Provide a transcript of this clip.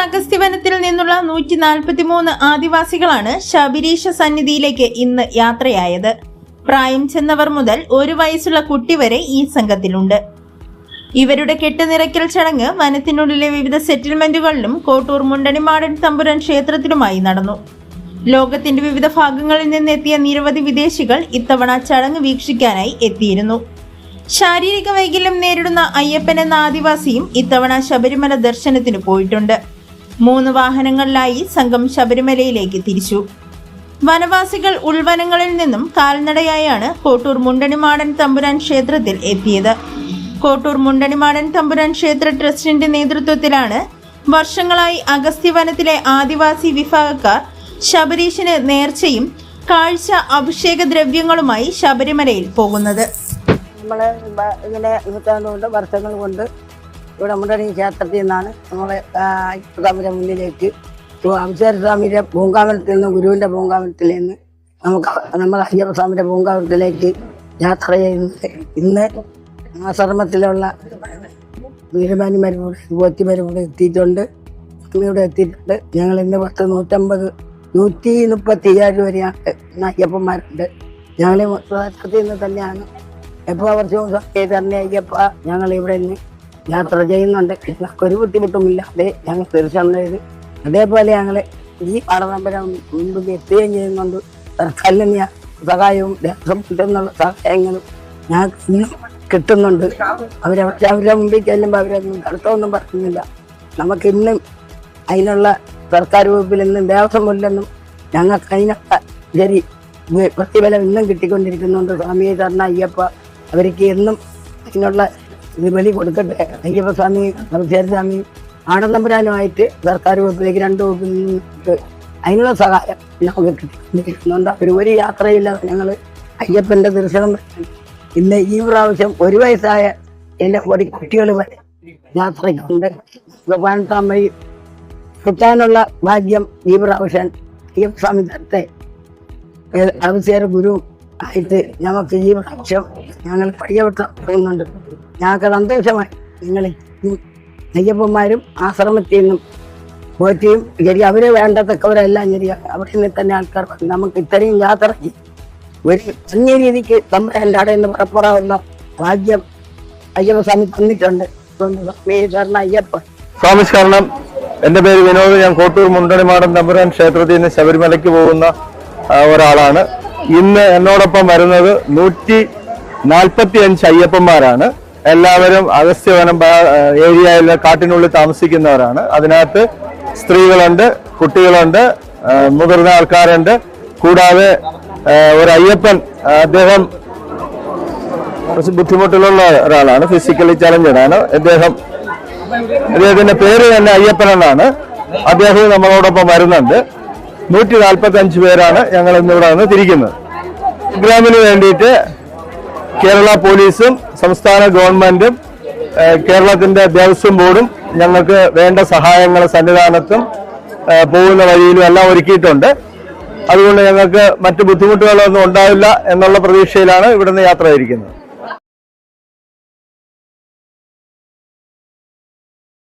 അഗസ്ത്യവനത്തിൽ നിന്നുള്ള 143 ആദിവാസികളാണ് ശബരീശ സന്നിധിയിലേക്ക് ഇന്ന് യാത്രയായത്. പ്രായം ചെന്നവർ മുതൽ 1 വയസ്സുള്ള കുട്ടി വരെ ഈ സംഘത്തിലുണ്ട്. ഇവരുടെ കെട്ടുനിറയ്ക്കൽ ചടങ്ങ് വനത്തിനുള്ളിലെ വിവിധ സെറ്റിൽമെന്റുകളിലും കോട്ടൂർ മുണ്ടണിമാടൻ തമ്പുരാൻ ക്ഷേത്രത്തിലുമായി നടന്നു. ലോകത്തിന്റെ വിവിധ ഭാഗങ്ങളിൽ നിന്നെത്തിയ നിരവധി വിദേശികൾ ഇത്തവണ ചടങ്ങ് വീക്ഷിക്കാനായി എത്തിയിരുന്നു. ശാരീരിക വൈകല്യം നേരിടുന്ന അയ്യപ്പൻ എന്ന ആദിവാസിയും ഇത്തവണ ശബരിമല ദർശനത്തിന് പോയിട്ടുണ്ട്. 3 വാഹനങ്ങളിലായി സംഘം ശബരിമലയിലേക്ക് തിരിച്ചു. വനവാസികൾ ഉൾവനങ്ങളിൽ നിന്നും കാൽനടയായാണ് കോട്ടൂർ മുണ്ടണിമാടൻ തമ്പുരാൻ ക്ഷേത്രത്തിൽ എത്തിയത്. കോട്ടൂർ മുണ്ടണിമാടൻ തമ്പുരാൻ ക്ഷേത്ര ട്രസ്റ്റിന്റെ നേതൃത്വത്തിലാണ് വർഷങ്ങളായി അഗസ്ത്യവനത്തിലെ ആദിവാസി വിഭാഗക്കാർ ശബരീശന് നേർച്ചയും കാഴ്ച അഭിഷേക ദ്രവ്യങ്ങളുമായി ശബരിമലയിൽ പോകുന്നത്. നമ്മളെ ഇങ്ങനെ നൂറ്റാണ്ടുകൊണ്ട് വർഷങ്ങൾ കൊണ്ട് ഇവിടെ മുണ്ടണി ക്ഷേത്രത്തിൽ നിന്നാണ് നമ്മളെ അയ്യപ്പസ്വാമിയുടെ മുന്നിലേക്ക് അഭിഷേകസ്വാമിയുടെ പൂങ്കാവനത്തിൽ നിന്ന് ഗുരുവിൻ്റെ പൂങ്കാവനത്തിൽ നിന്ന് നമ്മൾ അയ്യപ്പസ്വാമിയുടെ പൂങ്കാവനത്തിലേക്ക് യാത്ര ചെയ്യുന്നത്. ഇന്ന് ആശ്രമത്തിലുള്ള വീരമാനിമാരും പോറ്റിമാരും കൂടെ എത്തിയിട്ടുണ്ട്. ഇവിടെ എത്തിയിട്ടുണ്ട്. ഞങ്ങൾ ഇന്ന് 137 വരെയാണ് അയ്യപ്പന്മാരുണ്ട്. ഞങ്ങൾ ക്ഷേത്രത്തിൽ നിന്ന് തന്നെയാണ് എപ്പോൾ വർഷവും തന്നെ അയ്യപ്പ ഞങ്ങൾ ഇവിടെ നിന്ന് യാത്ര ചെയ്യുന്നുണ്ട്. ഞങ്ങൾക്കൊരു ബുദ്ധിമുട്ടുമില്ലാതെ ഞങ്ങൾ ദർശനം ചെയ്ത് അതേപോലെ ഞങ്ങൾ ഈ പാടനമ്പരം മുൻപിൽ എത്തുകയും ചെയ്യുന്നുണ്ട്. സർക്കാരിന് സഹായവും ദേശം കിട്ടുന്നുള്ള സഹായങ്ങളും ഞങ്ങൾക്ക് ഇന്നും കിട്ടുന്നുണ്ട്. അവരുടെ മുമ്പിൽ ചെല്ലുമ്പോൾ അവരൊന്നും തടസ്സമൊന്നും പറയുന്നില്ല. നമുക്കിന്നും അതിനുള്ള സർക്കാർ വകുപ്പിൽ നിന്നും ദേവസ്വമില്ലെന്നും ഞങ്ങൾക്ക് അതിനുള്ള ശരി പ്രതിഫലം ഇന്നും കിട്ടിക്കൊണ്ടിരിക്കുന്നുണ്ട്. സ്വാമിയെ തന്ന അയ്യപ്പ അവർക്ക് എന്നും അതിനുള്ള ബലി കൊടുക്കട്ടെ. അയ്യപ്പസ്വാമി അഭിഷേകസ്വാമി ആടത്തമ്പുരാനുമായിട്ട് സർക്കാർ വകുപ്പിലേക്ക് 2 വകുപ്പിൽ നിന്നിട്ട് അതിനുള്ള സഹായം ഞങ്ങൾക്ക് കിട്ടിക്കൊണ്ടിരിക്കുന്നുണ്ട്. ഒരു യാത്രയില്ലാതെ ഞങ്ങൾ അയ്യപ്പൻ്റെ ദർശനം ഇന്ന് ഈ പ്രാവശ്യം 1 വയസ്സായ എൻ്റെ കുട്ടികൾ വരെ യാത്രയ്ക്കുണ്ട്. 18 വഴി കിട്ടാനുള്ള ഭാഗ്യം ഈ പ്രാവശ്യം അയ്യപ്പസ്വാമി തരത്തെ അഭിഷേക ഗുരു ആയിട്ട് ഞങ്ങൾക്ക് ഈ പ്രാവശ്യം ഞങ്ങൾ പരിചയപ്പെടുത്താൻ പോകുന്നുണ്ട്. ഞങ്ങൾക്ക് സന്തോഷമായി. നിങ്ങൾ അയ്യപ്പന്മാരും ആശ്രമത്തിൽ നിന്നും പോറ്റിയും ശരി അവരെ വേണ്ടത്തക്കവരെല്ലാം ശരി അവിടെ നിന്ന് തന്നെ ആൾക്കാർ നമുക്ക് ഇത്രയും യാത്രയ്ക്ക് ഒരു അന്യ രീതിക്ക് തമ്പുരാൻ്റെ അവിടെ നിന്ന് പുറപ്പെടാവുന്ന ഭാഗ്യം അയ്യപ്പസ്വാമി തന്നിട്ടുണ്ട്. അയ്യപ്പ സ്വാമി ശരണം. എൻ്റെ പേര് വിനോദ്. ഞാൻ കോട്ടൂർ മുണ്ടണിമാടൻ തമ്പുരാൻ ക്ഷേത്രത്തിൽ നിന്ന് ശബരിമലയ്ക്ക് പോകുന്ന ഒരാളാണ്. ഇന്ന് എന്നോടൊപ്പം വരുന്നത് 145 അയ്യപ്പന്മാരാണ്. എല്ലാവരും അഗസ്ത്യവനം ഏരിയയിലെ കാട്ടിനുള്ളിൽ താമസിക്കുന്നവരാണ്. അതിനകത്ത് സ്ത്രീകളുണ്ട്, കുട്ടികളുണ്ട്, മുതിർന്ന ആൾക്കാരുണ്ട്. കൂടാതെ ഒരു അയ്യപ്പൻ, അദ്ദേഹം കുറച്ച് ബുദ്ധിമുട്ടിലുള്ള ഒരാളാണ്, ഫിസിക്കലി ചലഞ്ചഡാണ്. അദ്ദേഹത്തിന്റെ പേര് തന്നെ അയ്യപ്പൻ എന്നാണ്. അദ്ദേഹം നമ്മളോടൊപ്പം വരുന്നുണ്ട്. 145 പേരാണ് ഞങ്ങൾ ഇന്നിവിടെ നിന്ന് തിരിക്കുന്നത്. പ്രോഗ്രാമിന് വേണ്ടിയിട്ട് കേരള പോലീസും സംസ്ഥാന ഗവൺമെന്റും കേരളത്തിന്റെ ദേവസ്വം ബോർഡും ഞങ്ങൾക്ക് വേണ്ട സഹായങ്ങൾ സന്നിധാനത്തും പോകുന്ന വഴിയിലും എല്ലാം ഒരുക്കിയിട്ടുണ്ട്. അതുകൊണ്ട് ഞങ്ങൾക്ക് മറ്റു ബുദ്ധിമുട്ടുകളൊന്നും ഉണ്ടാവില്ല എന്നുള്ള പ്രതീക്ഷയിലാണ് ഇവിടുന്ന് യാത്ര തിരിക്കുന്നത്.